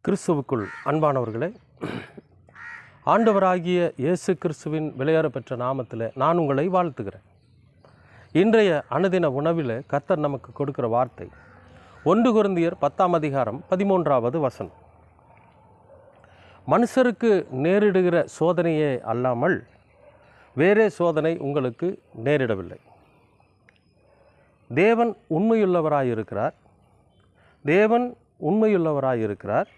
கிறிஸ்துவுக்குள் அன்பானவர்களே, ஆண்டவராகிய இயேசு கிறிஸ்துவின் விலையேற பெற்ற நாமத்தில் நான் உங்களை வாழ்த்துகிறேன். இன்றைய அனுதின உணவில் கர்த்தர் நமக்கு கொடுக்கிற வார்த்தை 1 கொரிந்தியர் 10:13 மனுஷருக்கு நேரிடுகிற சோதனையே அல்லாமல் வேறே சோதனை உங்களுக்கு நேரிடவில்லை. தேவன் உண்மையுள்ளவராயிருக்கிறார்.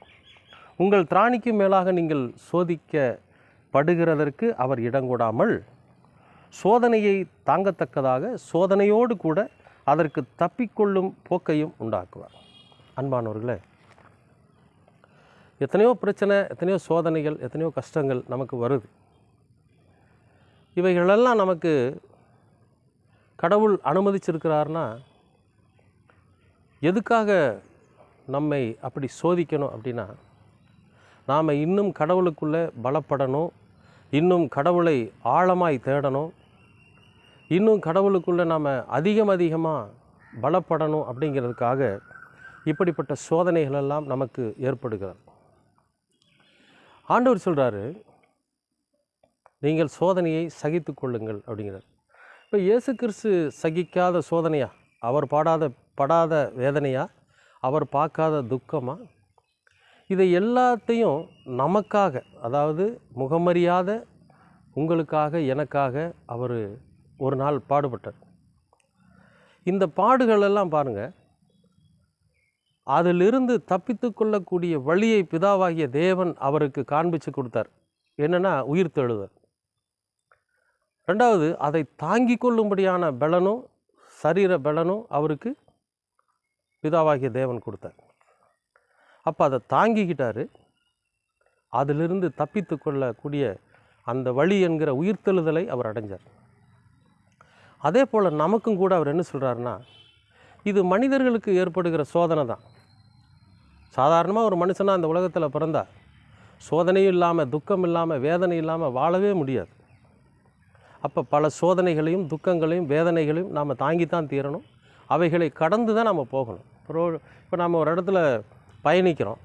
உங்கள் திராணிக்கு மேலாக நீங்கள் சோதிக்கப்படுகிறதற்கு அவர் இடங்கொடாமல் சோதனையை தாங்கத்தக்கதாக சோதனையோடு கூட அதற்கு தப்பிக்கொள்ளும் போக்கையும் உண்டாக்குவார். அன்பானவர்களே, எத்தனையோ பிரச்சனை, எத்தனையோ சோதனைகள், எத்தனையோ கஷ்டங்கள் நமக்கு வருது. இவைகளெல்லாம் நமக்கு கடவுள் அனுமதிச்சிருக்கிறார்னா எதுக்காக நம்மை அப்படி சோதிக்கணும் அப்படின்னா, நாம் இன்னும் கடவுளுக்குள்ளே பலப்படணும், இன்னும் கடவுளை ஆழமாய் தேடணும், இன்னும் கடவுளுக்குள்ளே நாம் அதிகமாக பலப்படணும் அப்படிங்கிறதுக்காக இப்படிப்பட்ட சோதனைகளெல்லாம் நமக்கு ஏற்படுகிறது. ஆண்டவர் சொல்கிறாரு, நீங்கள் சோதனையை சகித்து கொள்ளுங்கள் அப்படிங்கிறார். இப்போ இயேசு கிறிஸ்து சகிக்காத சோதனையா, அவர் படாத வேதனையா, அவர் பார்க்காத துக்கமா, இதை எல்லாத்தையும் நமக்காக, அதாவது முகமறியாத உங்களுக்காக எனக்காக அவர் ஒரு நாள் பாடுபட்டார். இந்த பாடுகளெல்லாம் பாருங்கள், அதிலிருந்து தப்பித்து கொள்ளக்கூடிய வழியை பிதாவாகிய தேவன் அவருக்கு காண்பித்து கொடுத்தார். என்னென்னா உயிர்த்தெழுதல். ரெண்டாவது, அதை தாங்கி கொள்ளும்படியான பலனும் சரீர பலனும் அவருக்கு பிதாவாகிய தேவன் கொடுத்தார். அப்போ அதை தாங்கிக்கிட்டார். அதிலிருந்து தப்பித்து கொள்ளக்கூடிய அந்த வழி என்கிற உயிர்த்தெழுதலை அவர் அடைஞ்சார். அதே போல் நமக்கும் கூட அவர் என்ன சொல்கிறாருன்னா, இது மனிதர்களுக்கு ஏற்படுகிற சோதனை தான். சாதாரணமாக ஒரு மனுஷனாக அந்த உலகத்தில் பிறந்தா சோதனையும் இல்லாமல், துக்கம் இல்லாமல், வேதனை இல்லாமல் வாழவே முடியாது. அப்போ பல சோதனைகளையும் துக்கங்களையும் வேதனைகளையும் நாம் தாங்கித்தான் தீரணும். அவைகளை கடந்து தான் நம்ம போகணும். இப்போ நம்ம ஒரு இடத்துல பயணிக்கிறோம்,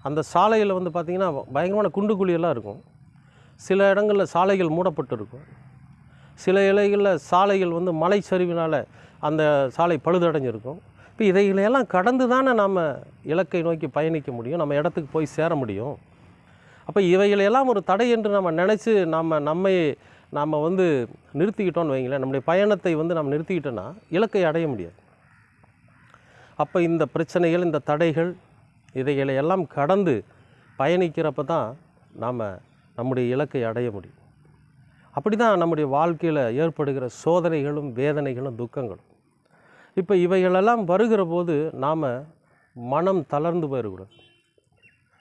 அந்த சாலையில் பார்த்திங்கன்னா பயங்கரமான குண்டு குழியெல்லாம் இருக்கும். சில இடங்களில் சாலைகள் மூடப்பட்டு இருக்கும். சில இலைகளில் சாலைகள் மலை சரிவினால் அந்த சாலை பழுதடைஞ்சிருக்கும். இப்போ இதைகளையெல்லாம் கடந்து தானே நாம் இலக்கை நோக்கி பயணிக்க முடியும், நம்ம இடத்துக்கு போய் சேர முடியும். அப்போ இவைகளையெல்லாம் ஒரு தடை என்று நம்ம நினச்சி நம்மை நிறுத்திக்கிட்டோன்னு வைங்களேன், நம்முடைய பயணத்தை நம்ம நிறுத்திக்கிட்டோன்னா இலக்கை அடைய முடியாது. அப்போ இந்த பிரச்சனைகள், இந்த தடைகள், இதைகளை எல்லாம் கடந்து பயணிக்கிறப்ப தான் நாம் நம்முடைய இலக்கை அடைய முடியும். அப்படி தான் நம்முடைய வாழ்க்கையில் ஏற்படுகிற சோதனைகளும் வேதனைகளும் துக்கங்களும். இப்போ இவைகளெல்லாம் வருகிற போது நாம் மனம் தளர்ந்து போயிடக்கூடாது,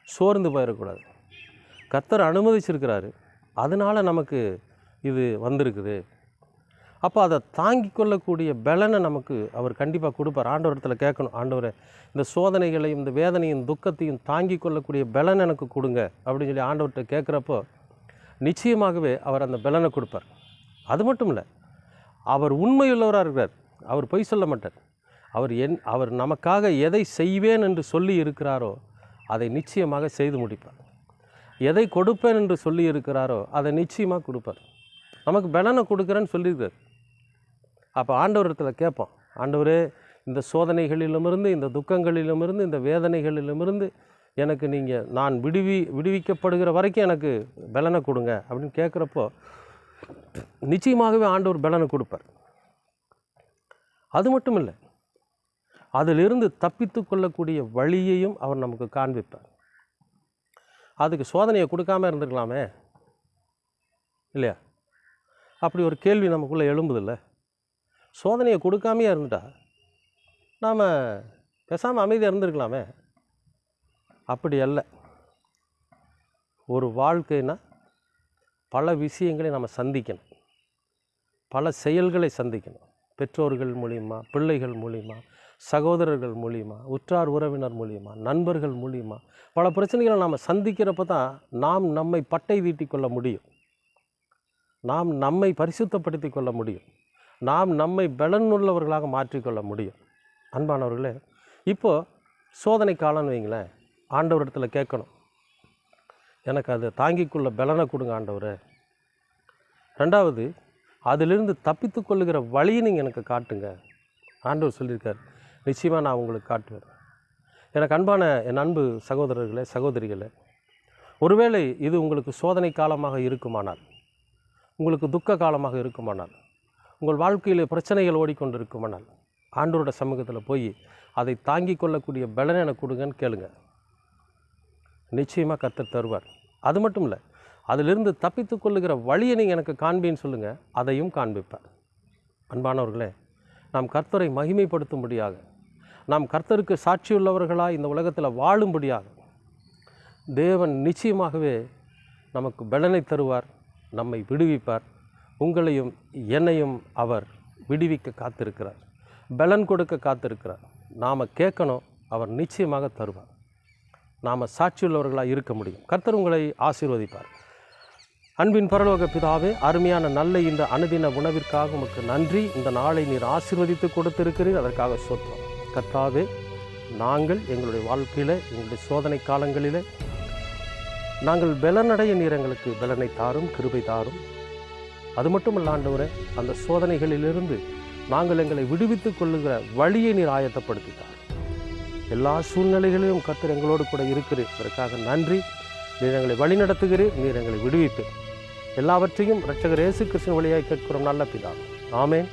சோர்ந்து போயிடக்கூடாது. கர்த்தர் அனுமதிச்சிருக்கிறாரு, அதனால் நமக்கு இது வந்திருக்குது. அப்போ அதை தாங்கி கொள்ளக்கூடிய பலனை நமக்கு அவர் கண்டிப்பாக கொடுப்பார். ஆண்டவரத்தில் கேட்கணும், ஆண்டவரை இந்த சோதனைகளையும் இந்த வேதனையும் துக்கத்தையும் தாங்கி கொள்ளக்கூடிய பலன் எனக்கு கொடுங்க அப்படின்னு சொல்லி ஆண்டவர்கிட்ட கேட்குறப்போ நிச்சயமாகவே அவர் அந்த பலனை கொடுப்பார். அது மட்டும் இல்லை, அவர் உண்மையுள்ளவராக இருக்கிறார். அவர் பொய் சொல்ல மாட்டார். அவர் நமக்காக எதை செய்வேன் என்று சொல்லி இருக்கிறாரோ அதை நிச்சயமாக செய்து முடிப்பார். எதை கொடுப்பேன் என்று சொல்லி இருக்கிறாரோ அதை நிச்சயமாக கொடுப்பார். நமக்கு பலனை கொடுக்குறேன்னு சொல்லியிருக்கார். அப்போ ஆண்டவரத்தில் கேட்போம், ஆண்டவரே இந்த சோதனைகளிலுமிருந்து, இந்த துக்கங்களிலுமிருந்து, இந்த வேதனைகளிலுமிருந்து எனக்கு நான் விடுவிக்கப்படுகிற வரைக்கும் எனக்கு பலனை கொடுங்க அப்படின்னு கேட்குறப்போ நிச்சயமாகவே ஆண்டவர் பலனை கொடுப்பார். அது மட்டும் இல்லை, அதிலிருந்து தப்பித்து கொள்ளக்கூடிய வழியையும் அவர் நமக்கு காண்பிப்பார். அதுக்கு சோதனையை கொடுக்காமல் இருந்துக்கலாமே இல்லையா? அப்படி ஒரு கேள்வி நமக்குள்ளே எழும்புதில்லை. சோதனையை கொடுக்காமையே இருந்துட்டா நாம் பேசாமல் அமைதியாக இருந்திருக்கலாமே. அப்படி அல்ல. ஒரு வாழ்க்கைனா பல விஷயங்களை நம்ம சந்திக்கணும், பல செயல்களை சந்திக்கணும். பெற்றோர்கள் மூலிமா, பிள்ளைகள் மூலிமா, சகோதரர்கள் மூலிமா, உற்றார் உறவினர் மூலிமா, நண்பர்கள் மூலிமா பல பிரச்சனைகளை நாம் சந்திக்கிறப்ப தான் நாம் நம்மை பட்டை தீட்டி கொள்ள முடியும், நாம் நம்மை பரிசுத்தப்படுத்தி கொள்ள முடியும், நாம் நம்மை பலனுள்ளவர்களாக மாற்றிக்கொள்ள முடியும். அன்பானவர்களே, இப்போது சோதனை காலம்னு வைங்களேன், ஆண்டவரிடத்தில் கேட்கணும், எனக்கு அதை தாங்கிக்குள்ள பலனை கொடுங்க ஆண்டவரே. ரெண்டாவது, அதிலிருந்து தப்பித்து கொள்ளுகிற வழியை நீங்கள் எனக்கு காட்டுங்க. ஆண்டவர் சொல்லியிருக்கார், நிச்சயமாக நான் உங்களுக்கு காட்டுவேன். எனக்கு அன்பான என் அன்பு சகோதரர்களே, சகோதரிகளே, ஒருவேளை இது உங்களுக்கு சோதனை காலமாக இருக்குமானால், உங்களுக்கு துக்க காலமாக இருக்குமானால், உங்கள் வாழ்க்கையில் பிரச்சனைகள் ஓடிக்கொண்டு இருக்குமானால், ஆண்டவரோட சமூகத்தில் போய் அதை தாங்கி கொள்ளக்கூடிய பலனை எனக்கு கொடுங்கன்னு கேளுங்க. நிச்சயமாக கர்த்தர் தருவார். அது மட்டும் இல்லை, அதிலிருந்து தப்பித்து கொள்ளுகிற வழியை நீங்கள் எனக்கு காண்பின்னு சொல்லுங்கள், அதையும் காண்பிப்பார். அன்பானவர்களே, நாம் கர்த்தரை மகிமைப்படுத்தும்படியாக, நாம் கர்த்தருக்கு சாட்சியுள்ளவர்களாக இந்த உலகத்தில் வாழும்படியாக தேவன் நிச்சயமாகவே நமக்கு பலனை தருவார், நம்மை விடுவிப்பார். உங்களையும் என்னையும் அவர் விடுவிக்க காத்திருக்கிறார், பலன் கொடுக்க காத்திருக்கிறார். நாம் கேட்கணும், அவர் நிச்சயமாக தருவார். நாம் சாட்சியுள்ளவர்களாக இருக்க முடியும். கர்த்தர் உங்களை ஆசீர்வதிப்பார். அன்பின் பரலோக பிதாவே, அருமையான நல்ல இந்த அனுதின உணவிற்காக உமக்கு நன்றி. இந்த நாளை நீர் ஆசீர்வதித்து கொடுத்திருக்கிறீர், அதற்காக ஸ்தோத்திரம். கர்த்தாவே, நாங்கள் எங்களுடைய வாழ்க்கையில், எங்களுடைய சோதனை காலங்களில் நாங்கள் பலனடைய நீர் எங்களுக்கு பலனை தாரும், கிருபை தாரும். அது மட்டுமல்ல ஆண்டவரே, அந்த சோதனைகளிலிருந்து நாங்கள் எங்களை விடுவித்து கொள்ளுகிற வழியை நீர் ஆயத்தப்படுத்தித்தார். எல்லா சூழ்நிலைகளிலும் கர்த்தர் எங்களோடு கூட இருக்கிறீர், அதற்காக நன்றி. நீர் எங்களை வழி நடத்துகிறீர், நீர் எங்களை விடுவிப்பீர். எல்லாவற்றையும் இரட்சகர் இயேசு கிறிஸ்துவின் வழியாய் கேட்கிறோம் நல்ல பிதாவே. ஆமென்.